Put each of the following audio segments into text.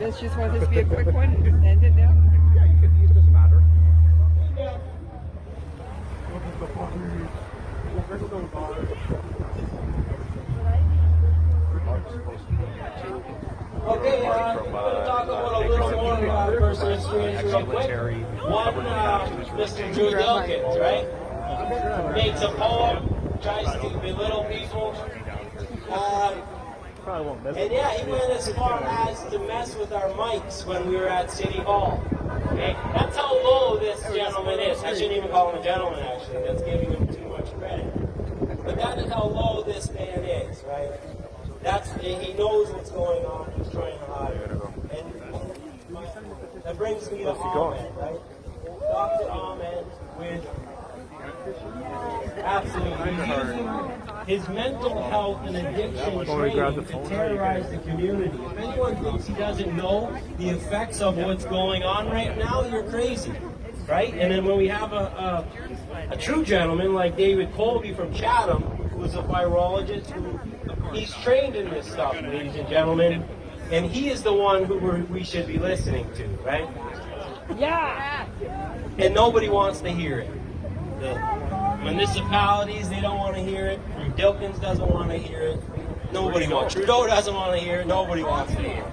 This just want this to be a quick one. End it now. Yeah, you could. It doesn't matter. Okay, I'm going to talk about a little more about personal experience real quick. One, Mr. Drew Dilkins, right? Makes a poem, tries to belittle people. And yeah, he went as far as to mess with our mics when we were at City Hall. Okay? That's how low this gentleman is. I shouldn't even call him a gentleman, actually. That's giving him too much credit. But that is how low this man is, right? He knows what's going on. He's trying to hide it. And that brings me to Ahmed, right? Dr. Ahmed with absolutely using his mental health and addiction training to terrorize the community. If anyone thinks he doesn't know the effects of what's going on right now, you're crazy, right? And then when we have a true gentleman like David Colby from Chatham, who's a virologist, he's trained in this stuff, ladies and gentlemen, and he is the one who we should be listening to, right? Yeah. And nobody wants to hear it. The municipalities, they don't want to hear it. Dilkins doesn't want to hear it. Nobody wants. Trudeau doesn't want to hear it. Nobody wants to hear it.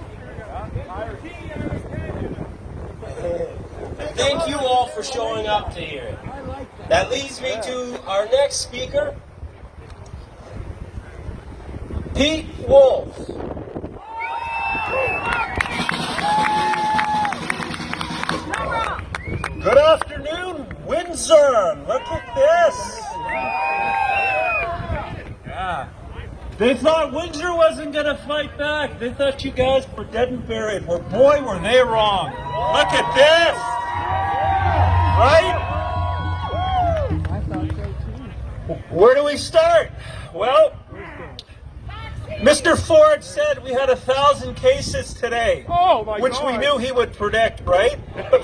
Thank you all for showing up to hear it. That leads me to our next speaker, Pete Wolf. Good afternoon, Windsor. Look at this. Yeah. They thought Windsor wasn't going to fight back. They thought you guys were dead and buried. Well, boy, were they wrong. Look at this. Right? I thought so too. Where do we start? Well, Mr. Ford said we had 1,000 cases today, which we knew he would predict, right? But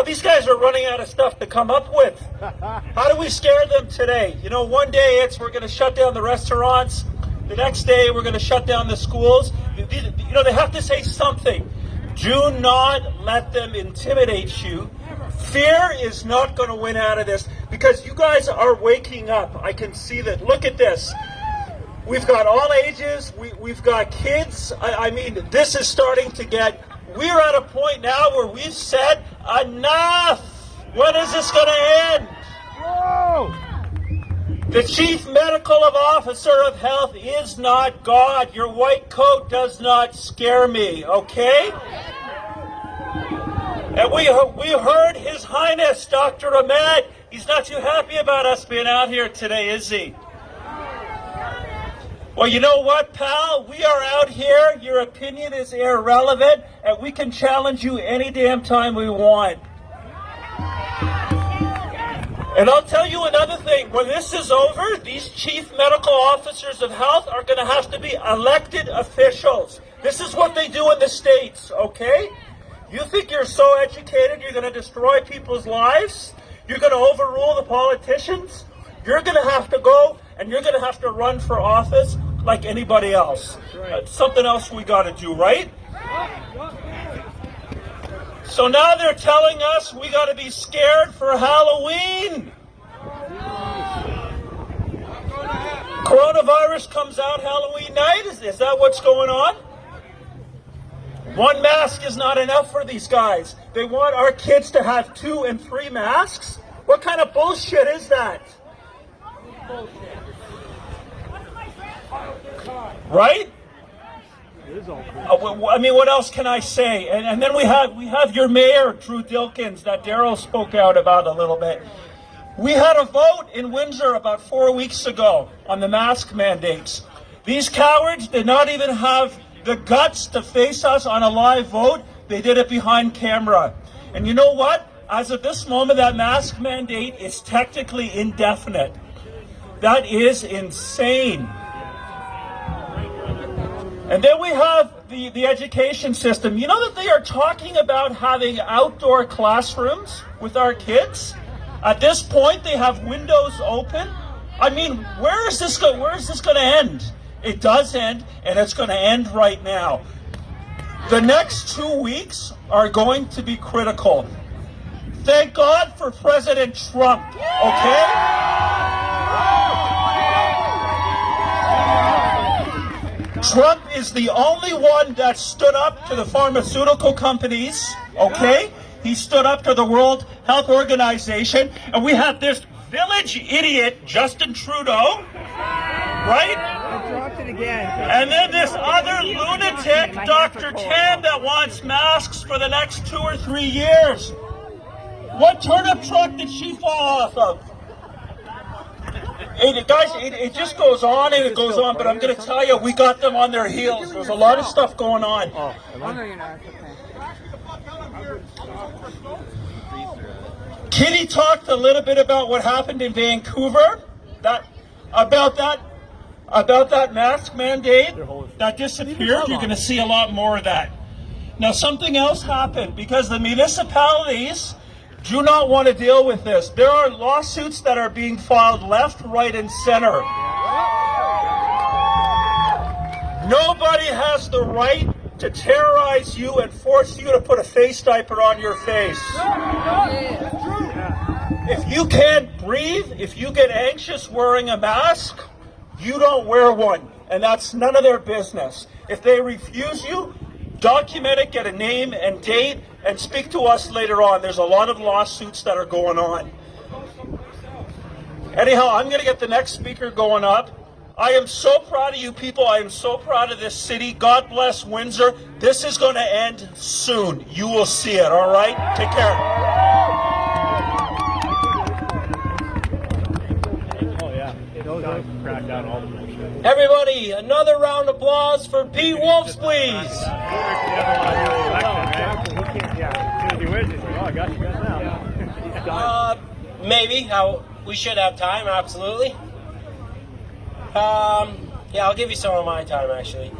these guys are running out of stuff to come up with. How do we scare them today? One day we're going to shut down the restaurants. The next day we're going to shut down the schools. They have to say something. Do not let them intimidate you. Fear is not going to win out of this because you guys are waking up. I can see that. Look at this. We've got all ages. We've got kids. I mean, this is starting to get... We're at a point now where we've said, enough! When is this going to end? Whoa! The Chief Medical Officer of Health is not God. Your white coat does not scare me, okay? And we heard His Highness, Dr. Ahmed. He's not too happy about us being out here today, is he? Well, you know what, pal? We are out here. Your opinion is irrelevant, and we can challenge you any damn time we want. And I'll tell you another thing. When this is over, these chief medical officers of health are going to have to be elected officials. This is what they do in the States, okay? You think you're so educated you're going to destroy people's lives? You're going to overrule the politicians? You're going to have to go and you're going to have to run for office like anybody else. Something else we got to do, right? So now they're telling us we got to be scared for Halloween. Coronavirus comes out Halloween night? Is that what's going on? One mask is not enough for these guys. They want our kids to have 2 and 3 masks? What kind of bullshit is that? Right? I mean, what else can I say? And then we have your mayor, Drew Dilkins, that Daryl spoke out about a little bit. We had a vote in Windsor about 4 weeks ago on the mask mandates. These cowards did not even have the guts to face us on a live vote. They did it behind camera. And you know what? As of this moment, that mask mandate is technically indefinite. That is insane. And then we have the education system. You know that they are talking about having outdoor classrooms with our kids? At this point, they have windows open. I mean, where is this going to end? It does end, and it's going to end right now. The next 2 weeks are going to be critical. Thank God for President Trump, okay? Trump is the only one that stood up to the pharmaceutical companies, okay? He stood up to the World Health Organization, and we have this village idiot, Justin Trudeau, right? I dropped it again. And then this other lunatic, Dr. Tam, that wants masks for the next 2 or 3 years. What turnip truck did she fall off of? Guys, it just goes on and it goes on, but I'm going to tell you, we got them on their heels. There's a lot of stuff going on. Oh no, you're not. Okay. Kitty talked a little bit about what happened in Vancouver, about that mask mandate that disappeared. You're going to see a lot more of that. Now, something else happened because the municipalities do not want to deal with this. There are lawsuits that are being filed left, right, and center. Nobody has the right to terrorize you and force you to put a face diaper on your face. If you can't breathe, if you get anxious wearing a mask, you don't wear one, and that's none of their business. If they refuse you, document it, get a name and date, and speak to us later on. There's a lot of lawsuits that are going on. Anyhow, I'm going to get the next speaker going up. I am so proud of you people. I am so proud of this city. God bless Windsor. This is going to end soon. You will see it, all right? Take care. Everybody, another round of applause for Pete Wolfs, please. Maybe. We should have time, absolutely. Yeah, I'll give you some of my time, actually.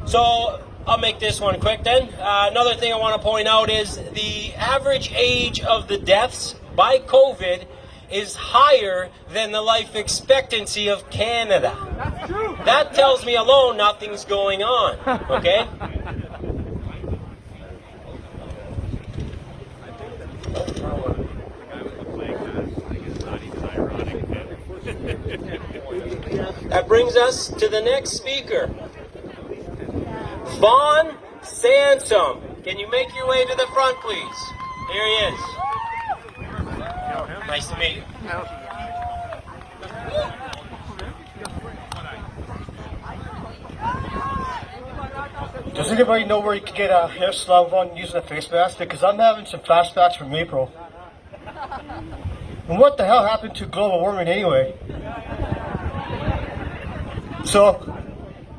So, I'll make this one quick then. Another thing I want to point out is the average age of the deaths by COVID is higher than the life expectancy of Canada. That's true. That tells me alone nothing's going on, okay? That brings us to the next speaker, Vaughn Sansom. Can you make your way to the front, please? Here he is. Nice to meet you. Does anybody know where you can get a hair salon on using a face mask? Because I'm having some flashbacks from April. And what the hell happened to global warming anyway? So,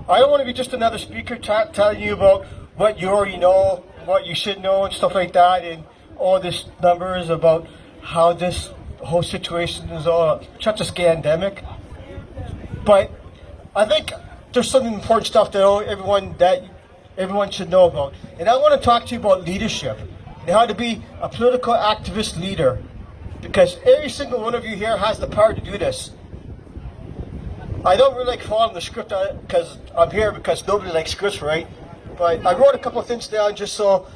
I don't want to be just another speaker telling you about what you already know, what you should know and stuff like that, and all this numbers about how this whole situation is all such a scandemic. But I think there's some important stuff that everyone should know about. And I want to talk to you about leadership and how to be a political activist leader. Because every single one of you here has the power to do this. I don't really like following the script because I'm here because nobody likes scripts, right? But I wrote a couple of things down just so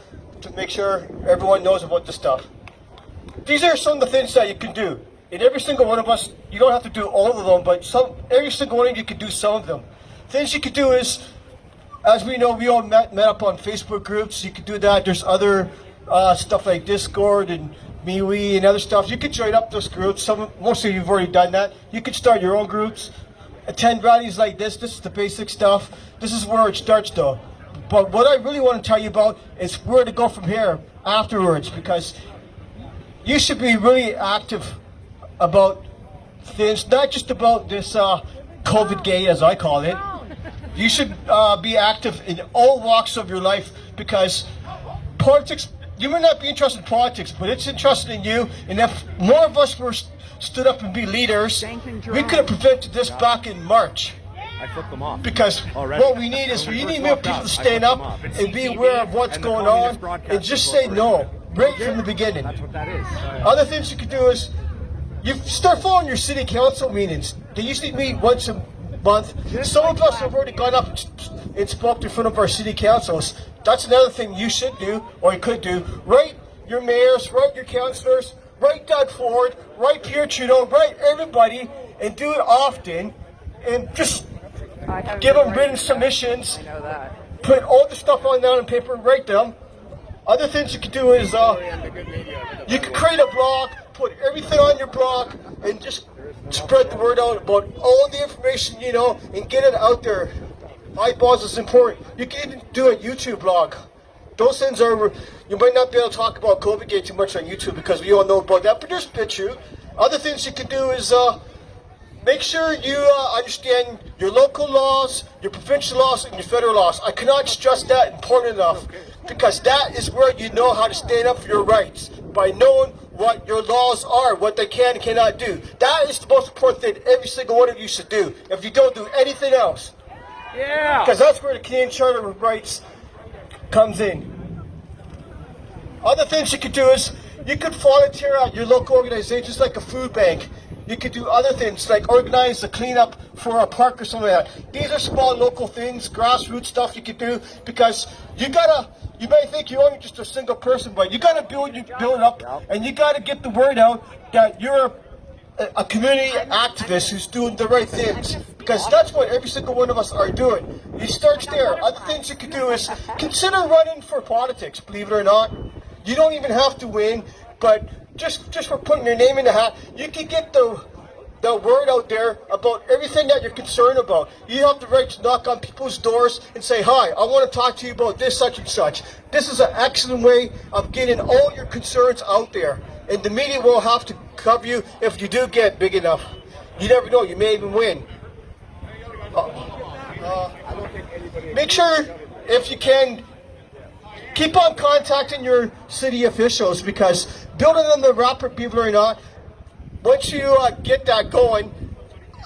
to make sure everyone knows about this stuff. These are some of the things that you can do. And every single one of us, you don't have to do all of them, but every single one of you can do some of them. Things you could do is, as we know, we all met up on Facebook groups. You could do that. There's other stuff like Discord and MeWe and other stuff. You could join up those groups. Most of you have already done that. You could start your own groups. Attend rallies like this. This is the basic stuff. This is where it starts, though. But what I really want to tell you about is where to go from here afterwards, because you should be really active about things, not just about this COVID gate, as I call it. You should be active in all walks of your life, because politics, you may not be interested in politics, but it's interested in you. And if more of us were stood up and be leaders, we could have prevented this back in March. I flipped them off. Because what we need is we need more people to stand up and be aware of what's going on and just say no right from the beginning. That's what that is. Other things you could do is you start following your city council meetings. They usually meet once month. Some of us have already gone up and spoke in front of our city councils. That's another thing you should do, or you could do. Write your mayors, write your councillors, write Doug Ford, write Pierre Trudeau, write everybody, and do it often, and just give them written submissions. I know that. Put all the stuff on down on paper, write them. Other things you could do is you could create a blog, put everything on your blog, and just spread the word out about all the information you know and get it out there. Eyeballs is important. You can even do a YouTube blog. Those things are, you might not be able to talk about COVID too much on YouTube because we all know about that, but there's bit true. Other things you can do is make sure you understand your local laws, your provincial laws, and your federal laws. I cannot stress that important enough because that is where you know how to stand up for your rights, by knowing what your laws are, what they can and cannot do. That is the most important thing every single one of you should do if you don't do anything else. Yeah. Because that's where the Canadian Charter of Rights comes in. Other things you could do is you could volunteer at your local organizations like a food bank. You could do other things like organize a cleanup for a park or something like that. These are small local things, grassroots stuff you could do because you may think you're only just a single person, but you gotta build it up and you gotta get the word out that you're a community activist who's doing the right things. Because that's what every single one of us are doing. You start there. Other things you could do is consider running for politics, believe it or not. You don't even have to win, but just for putting your name in the hat, you can get the word out there about everything that you're concerned about. You have the right to knock on people's doors and say, hi, I want to talk to you about this, such and such. This is an excellent way of getting all your concerns out there. And the media will have to cover you if you do get big enough. You never know, you may even win. Make sure, if you can, keep on contacting your city officials because building them the rapport, believe it or not, once you get that going,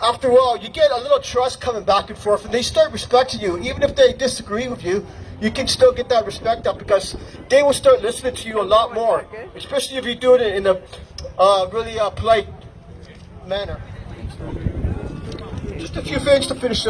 after a while, you get a little trust coming back and forth and they start respecting you. Even if they disagree with you, you can still get that respect up because they will start listening to you a lot more, especially if you do it in a really polite manner. Just a few things to finish up.